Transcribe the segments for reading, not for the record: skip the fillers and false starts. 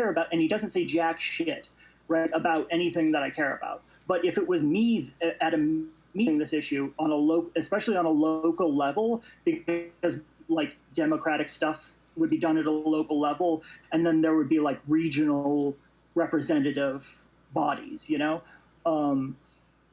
care about, and he doesn't say jack shit, right, about anything that I care about. But if it was me at a meeting this issue on especially on a local level, because like democratic stuff would be done at a local level, and then there would be like regional representative bodies,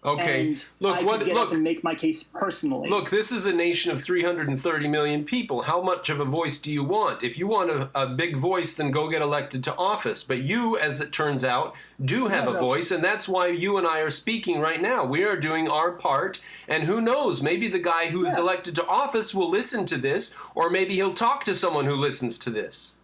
Okay. And I could get up and make my case personally. Look, this is a nation of 330 million people. How much of a voice do you want? If you want a big voice, then go get elected to office. But you, as it turns out, do have a voice, and that's why you and I are speaking right now. We are doing our part, and who knows, maybe the guy who is elected to office will listen to this, or maybe he'll talk to someone who listens to this.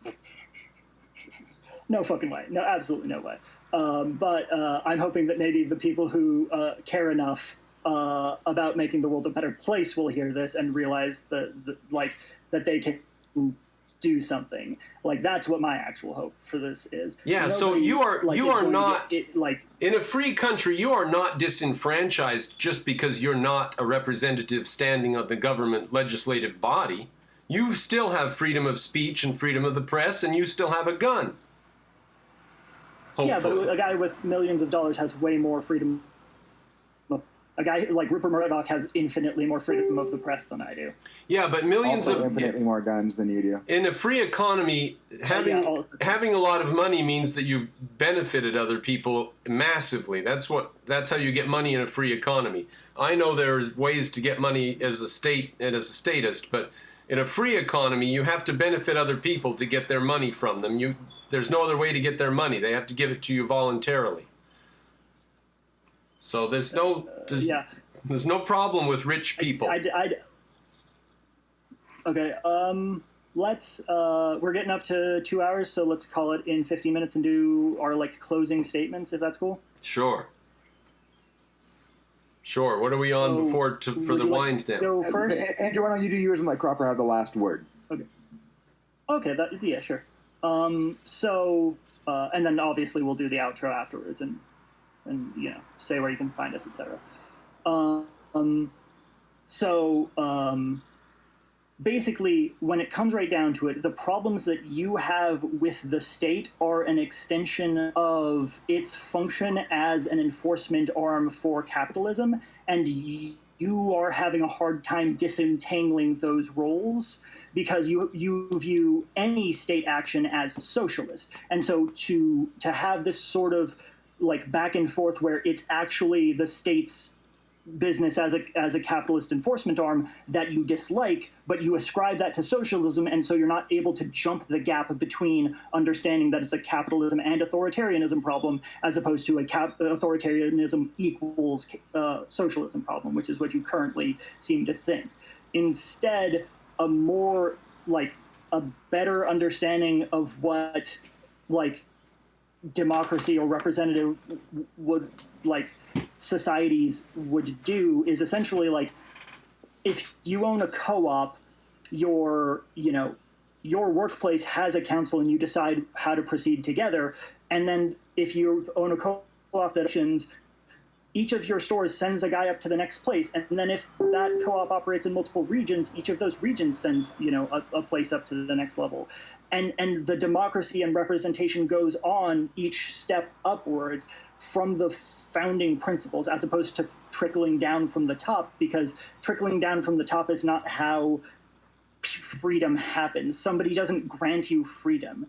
No fucking way. No, absolutely no way. But I'm hoping that maybe the people who care enough about making the world a better place will hear this and realize that they can do something. Like, that's what my actual hope for this is. Yeah. So you are not in a free country. You are not disenfranchised just because you're not a representative standing on the government legislative body. You still have freedom of speech and freedom of the press, and you still have a gun. Hopefully. Yeah, but a guy with millions of dollars has way more freedom. A guy like Rupert Murdoch has infinitely more freedom of the press than I do. Yeah, but millions also of infinitely more guns than you do. In a free economy, having a lot of money means that you've benefited other people massively. That's how you get money in a free economy. I know there's ways to get money as a state and as a statist, but in a free economy, you have to benefit other people to get their money from them. There's no other way to get their money. They have to give it to you voluntarily. So there's no problem with rich people. Okay. We're getting up to 2 hours, so let's call it in 50 minutes and do our closing statements, if that's cool. Sure. What are we on for the wind down? Go first? Andrew, why don't you do yours and let Cropper have the last word? Okay. Yeah, sure. And then obviously we'll do the outro afterwards and say where you can find us, etc. Basically, when it comes right down to it, the problems that you have with the state are an extension of its function as an enforcement arm for capitalism, and you are having a hard time disentangling those roles because you view any state action as socialist. And so to have this sort of back and forth where it's actually the state's business as a capitalist enforcement arm that you dislike, but you ascribe that to socialism, and so you're not able to jump the gap between understanding that it's a capitalism and authoritarianism problem as opposed to authoritarianism equals socialism problem, which is what you currently seem to think. Instead, a better understanding of what democracy or representative would societies would do is essentially if you own a co-op, your workplace has a council and you decide how to proceed together. And then if you own a co-op that actions, each of your stores sends a guy up to the next place. And then if that co-op operates in multiple regions, each of those regions sends, a place up to the next level. And the democracy and representation goes on each step upwards from the founding principles as opposed to trickling down from the top, because trickling down from the top is not how freedom happens. Somebody doesn't grant you freedom.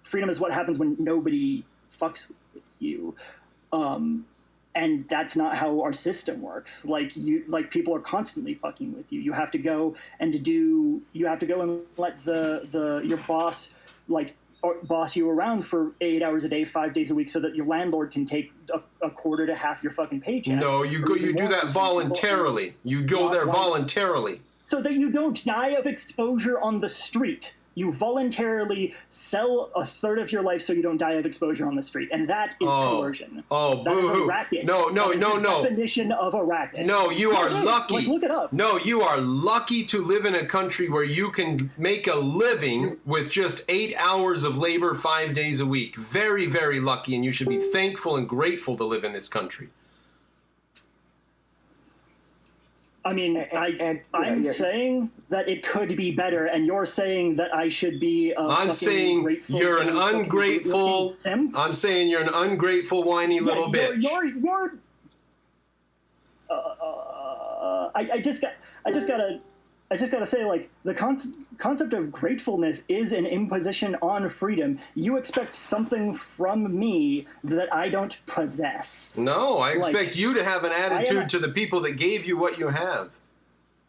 Freedom is what happens when nobody fucks with you. And that's not how our system works. People are constantly fucking with you. You have to go and let your boss boss you around for 8 hours a day, 5 days a week, so that your landlord can take a quarter to half your fucking paycheck. No, you do that voluntarily. You go there voluntarily. So that you don't die of exposure on the street. You voluntarily sell a third of your life so you don't die of exposure on the street, and that is coercion. Oh, boo-hoo. That is a racket. No. Definition of a racket. No, you are lucky. Look it up. No, you are lucky to live in a country where you can make a living with just 8 hours of labor 5 days a week. Very, very lucky, and you should be thankful and grateful to live in this country. I mean, I'm saying that it could be better, and you're saying that I should be. I'm saying you're an ungrateful. I'm saying you're an ungrateful, whiny little bitch. You're. I just gotta say, like, the concept of gratefulness is an imposition on freedom. You expect something from me that I don't possess. No, I expect you to have an attitude to the people that gave you what you have.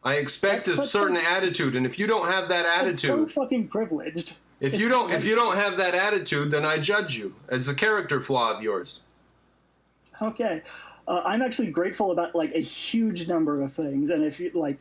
I expect a certain attitude, and if you don't have that attitude, I'm so fucking privileged. If you don't have that attitude, then I judge you as a character flaw of yours. Okay, I'm actually grateful about like a huge number of things, and if you like.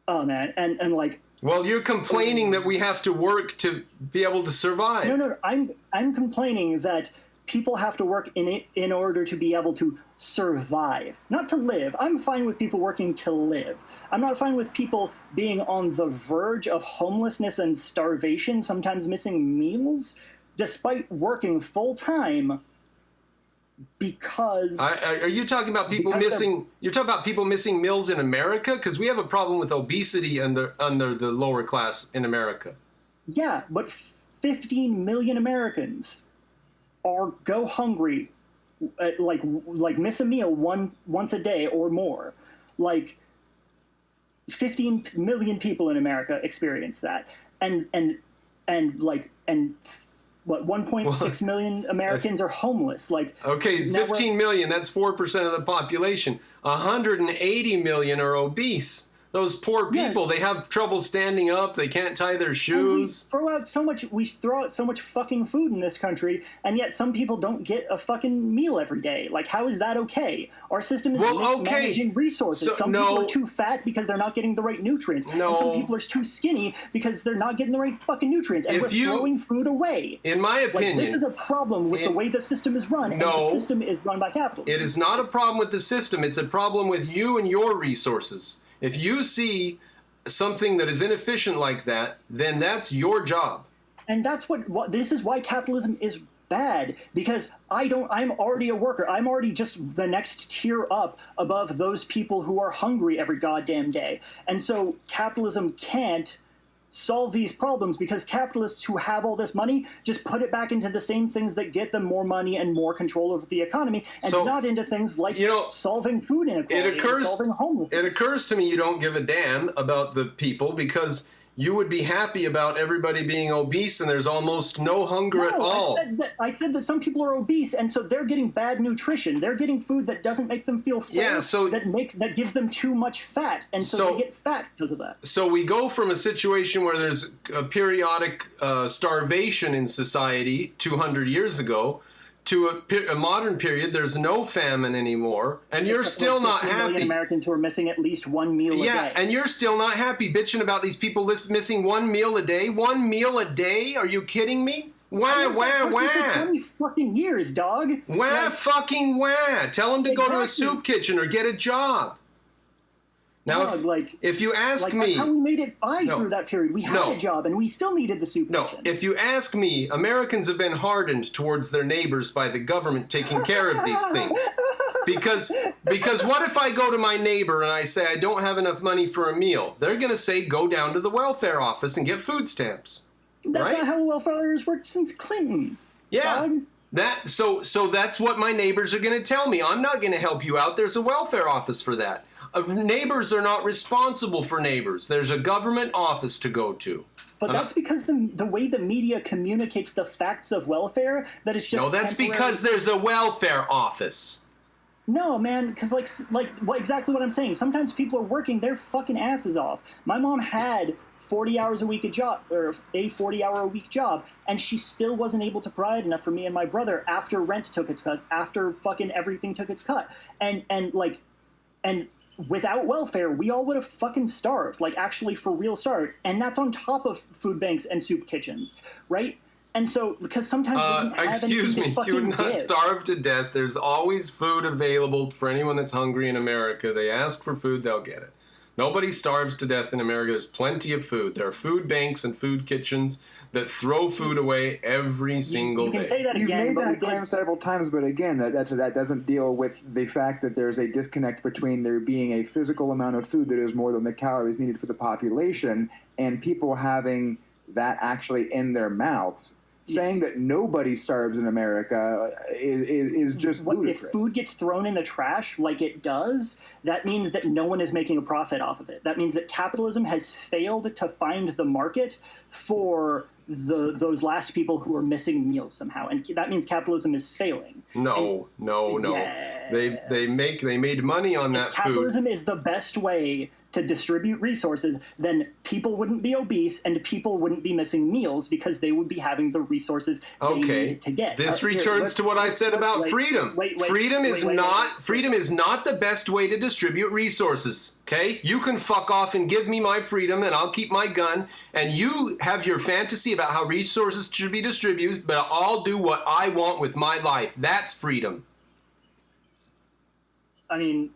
Oh man, and like. Well, you're complaining that we have to work to be able to survive. No. I'm complaining that people have to work in order to be able to survive, not to live. I'm fine with people working to live. I'm not fine with people being on the verge of homelessness and starvation, sometimes missing meals, despite working full time. Because are you talking about people missing? You're talking about people missing meals in America, because we have a problem with obesity under the lower class in America. Yeah, but 15 million Americans go hungry, like miss a meal once a day or more. Like 15 million people in America experience that, and what 1.6 million Americans are homeless. Like, okay, 15 million, that's 4% of the population. 180 million are obese. Those poor people, yes. They have trouble standing up. They can't tie their shoes. We throw out so much fucking food in this country, and yet some people don't get a fucking meal every day. Like, how is that okay? Our system is mismanaging resources. Some people are too fat because they're not getting the right nutrients. And some people are too skinny because they're not getting the right fucking nutrients. And we're throwing food away. In my opinion, this is a problem with the way the system is run, and the system is run by capitalism. It is not a problem with the system. It's a problem with you and your resources. If you see something that is inefficient like that, then that's your job. And that's what this is why capitalism is bad, because I'm already a worker. I'm already just the next tier up above those people who are hungry every goddamn day. And so capitalism can't solve these problems because capitalists who have all this money just put it back into the same things that get them more money and more control over the economy, and not into things like solving food inequality and solving homelessness. It occurs to me you don't give a damn about the people because you would be happy about everybody being obese and there's almost no hunger at all. I said that some people are obese, and so they're getting bad nutrition. They're getting food that doesn't make them feel full, that gives them too much fat, and so they get fat because of that. So we go from a situation where there's a periodic starvation in society 200 years ago to a modern period. There's no famine anymore, and you're still not happy. Million Americans who are missing at least one meal a day. Yeah, and you're still not happy, bitching about these people missing one meal a day. 1 meal a day? Are you kidding me? Wah. 20 fucking years, dog. Wah. Tell them to go to a soup kitchen or get a job. Now, if you ask me... How we made it through that period. We had a job, and we still needed the soup kitchen. If you ask me, Americans have been hardened towards their neighbors by the government taking care of these things. Because what if I go to my neighbor and I say, I don't have enough money for a meal? They're going to say, go down to the welfare office and get food stamps. That's not how welfare has worked since Clinton. Yeah. Dog. So that's what my neighbors are going to tell me. I'm not going to help you out. There's a welfare office for that. Neighbors are not responsible for neighbors. There's a government office to go to. But that's because the way the media communicates the facts of welfare, that it's just that's because there's a welfare office. No, man, because exactly what I'm saying. Sometimes people are working their fucking asses off. My mom had 40 hours a week a 40-hour-a-week job, and she still wasn't able to provide enough for me and my brother after rent took its cut, after fucking everything took its cut, and without welfare, we all would have fucking starved, actually for real starved. And that's on top of food banks and soup kitchens, right? And so, because sometimes they didn't have excuse me, you would not starve to death. There's always food available for anyone that's hungry in America. They ask for food, they'll get it. Nobody starves to death in America. There's plenty of food. There are food banks and food kitchens. that throw food away every single You can day. say that You've again, made but that claim several times, but again, that doesn't deal with the fact that there's a disconnect between there being a physical amount of food that is more than the calories needed for the population and people having that actually in their mouths. Saying that nobody starves in America is just ludicrous. If food gets thrown in the trash like it does, that means that no one is making a profit off of it. That means that capitalism has failed to find the market for those last people who are missing meals somehow, and that means capitalism is failing. No. Yes. They made money on that if food. Capitalism is the best way to distribute resources, then people wouldn't be obese and people wouldn't be missing meals because they would be having the resources they need to get. This returns to what I said about freedom. Freedom is not the best way to distribute resources. Okay? You can fuck off and give me my freedom and I'll keep my gun, and you have your fantasy about how resources should be distributed, but I'll do what I want with my life. That's freedom. I mean,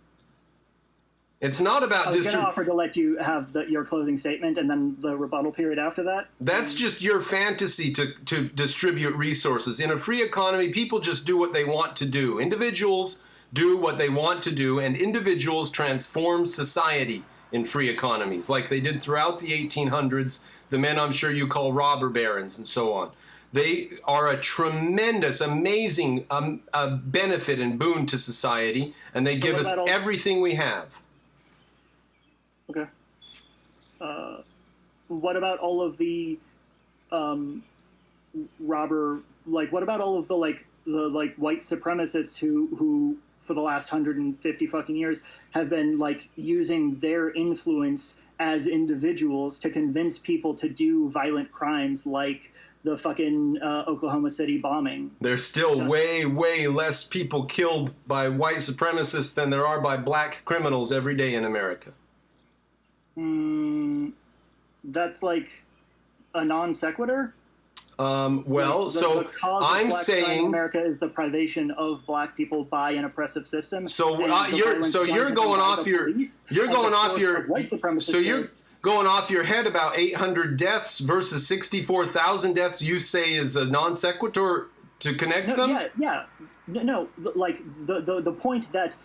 it's not about I was going to offer to let you have your closing statement and then the rebuttal period after that. That's just your fantasy to distribute resources. In a free economy, people just do what they want to do. Individuals do what they want to do, and individuals transform society in free economies, like they did throughout the 1800s, the men I'm sure you call robber barons and so on. They are a tremendous, amazing benefit and boon to society, and they give us everything we have. Okay. What about all of the what about all of the white supremacists who for the last 150 fucking years have been using their influence as individuals to convince people to do violent crimes like the fucking Oklahoma City bombing? There's still way less people killed by white supremacists than there are by black criminals every day in America. That's like a non sequitur. I'm saying America is the privation of black people by an oppressive system. So you're going off your head about 800 deaths versus 64,000 deaths. You say is a non sequitur to connect them. No. Like the point that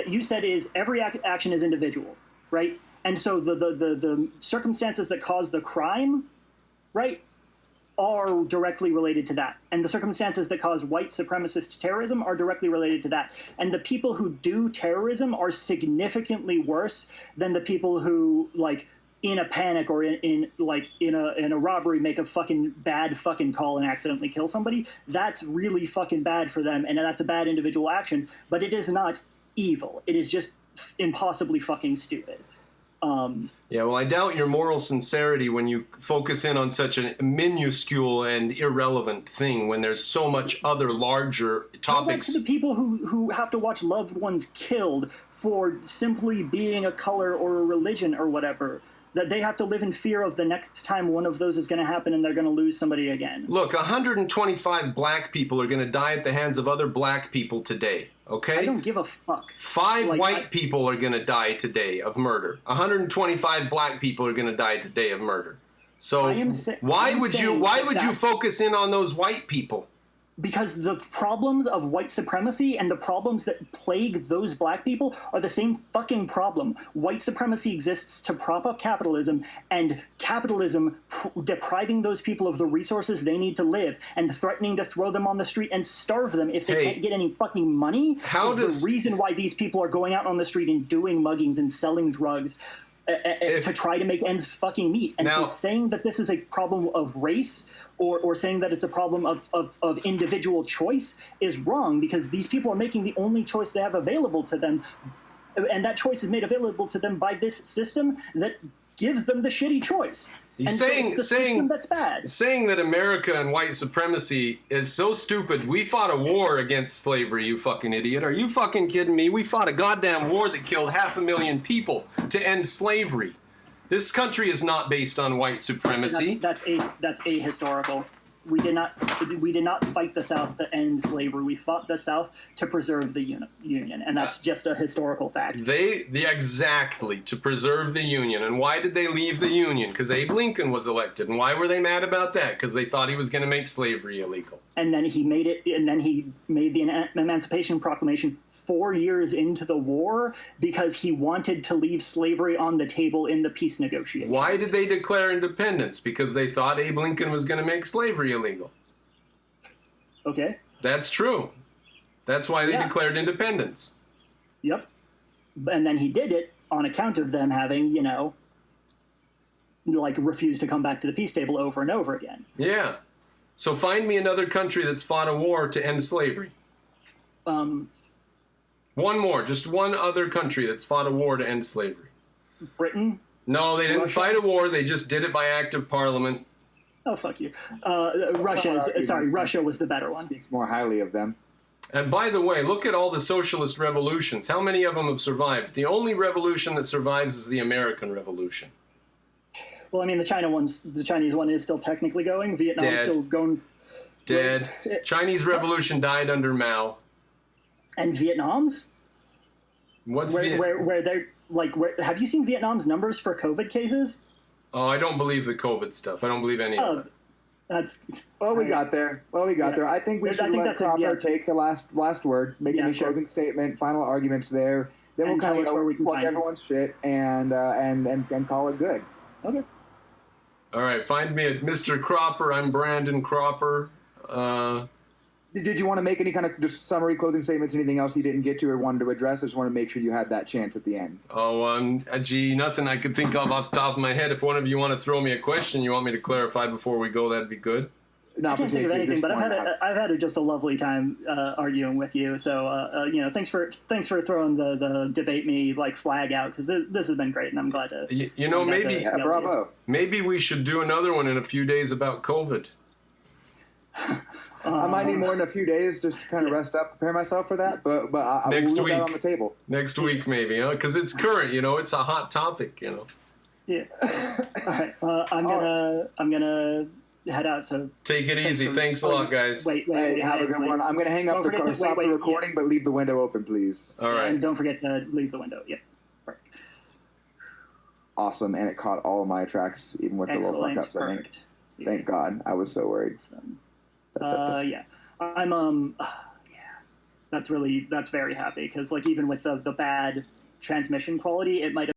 you said is every action is individual, right? And so the circumstances that cause the crime, right, are directly related to that. And the circumstances that cause white supremacist terrorism are directly related to that. And the people who do terrorism are significantly worse than the people who, in a panic or in a robbery, make a fucking bad fucking call and accidentally kill somebody. That's really fucking bad for them, and that's a bad individual action. But it is not evil. It is just impossibly fucking stupid. I doubt your moral sincerity when you focus in on such a minuscule and irrelevant thing when there's so much other larger topics. To the people who have to watch loved ones killed for simply being a color or a religion or whatever, that they have to live in fear of the next time one of those is going to happen and they're going to lose somebody again. Look, 125 black people are going to die at the hands of other black people today, okay? I don't give a fuck. 5 white people are going to die today of murder. 125 black people are going to die today of murder. So why would you focus in on those white people? Because the problems of white supremacy and the problems that plague those black people are the same fucking problem. White supremacy exists to prop up capitalism, and capitalism depriving those people of the resources they need to live and threatening to throw them on the street and starve them if they can't get any fucking money is the reason why these people are going out on the street and doing muggings and selling drugs to try to make ends fucking meet. And so saying that this is a problem of race or saying that it's a problem of individual choice is wrong, because these people are making the only choice they have available to them, and that choice is made available to them by this system that gives them the shitty choice. System that's bad. Saying that America and white supremacy is so stupid. We fought a war against slavery, you fucking idiot. Are you fucking kidding me? We fought a goddamn war that killed 500,000 people to end slavery. This country is not based on white supremacy. That's ahistorical. we did not fight the South to end slavery. We fought the South to preserve the Union, and that's just a historical fact. Exactly, to preserve the Union. And why did they leave the Union? Because Abe Lincoln was elected. And why were they mad about that? Because they thought he was going to make slavery illegal. And then he made the Emancipation Proclamation 4 years into the war because he wanted to leave slavery on the table in the peace negotiations. Why did they declare independence? Because they thought Abe Lincoln was going to make slavery illegal. Okay. That's true. That's why they declared independence. Yep. And then he did it on account of them having, refused to come back to the peace table over and over again. Yeah. So find me another country that's fought a war to end slavery. One more. Just one other country that's fought a war to end slavery. Britain? No, they didn't fight a war. They just did it by act of parliament. Oh, fuck you. Russia was the better one. Speaks more highly of them. And by the way, look at all the socialist revolutions. How many of them have survived? The only revolution that survives is the American Revolution. Well, I mean, the Chinese one is still technically going. Vietnam's still going. Dead. Chinese Revolution died under Mao. And Vietnam's? What's where they're have you seen Vietnam's numbers for COVID cases? Oh, I don't believe the COVID stuff. I don't believe any of that. We got there. I think we should let Cropper take the last word, make any closing statement, final arguments there. Then we'll kind of plug everyone's shit and call it good. Okay. All right, find me at Mr. Cropper. I'm Brandon Cropper. Did you want to make any kind of just summary closing statements, anything else you didn't get to or wanted to address? I just want to make sure you had that chance at the end. Oh, nothing I could think of off the top of my head. If one of you want to throw me a question you want me to clarify before we go, that'd be good. I can't think of anything, but I've had just a lovely time arguing with you. So thanks for throwing the debate me flag out, because this has been great, and I'm glad to. Bravo. Maybe we should do another one in a few days about COVID. I might need more than a few days just to kind of rest up, prepare myself for that. But I will leave that on the table. Next week, maybe, because it's current. It's a hot topic. Yeah. All right. I'm gonna head out. So take it easy. Thanks a lot, guys. Wait, have a good one. I'm gonna hang up stop the recording, but leave the window open, please. All right. And don't forget to leave the window. Yeah. Perfect. Awesome, and it caught all of my tracks, even with the low fuck ups. I think. Thank God. I was so worried. Yeah, I'm that's very happy, because even with the bad transmission quality, it might have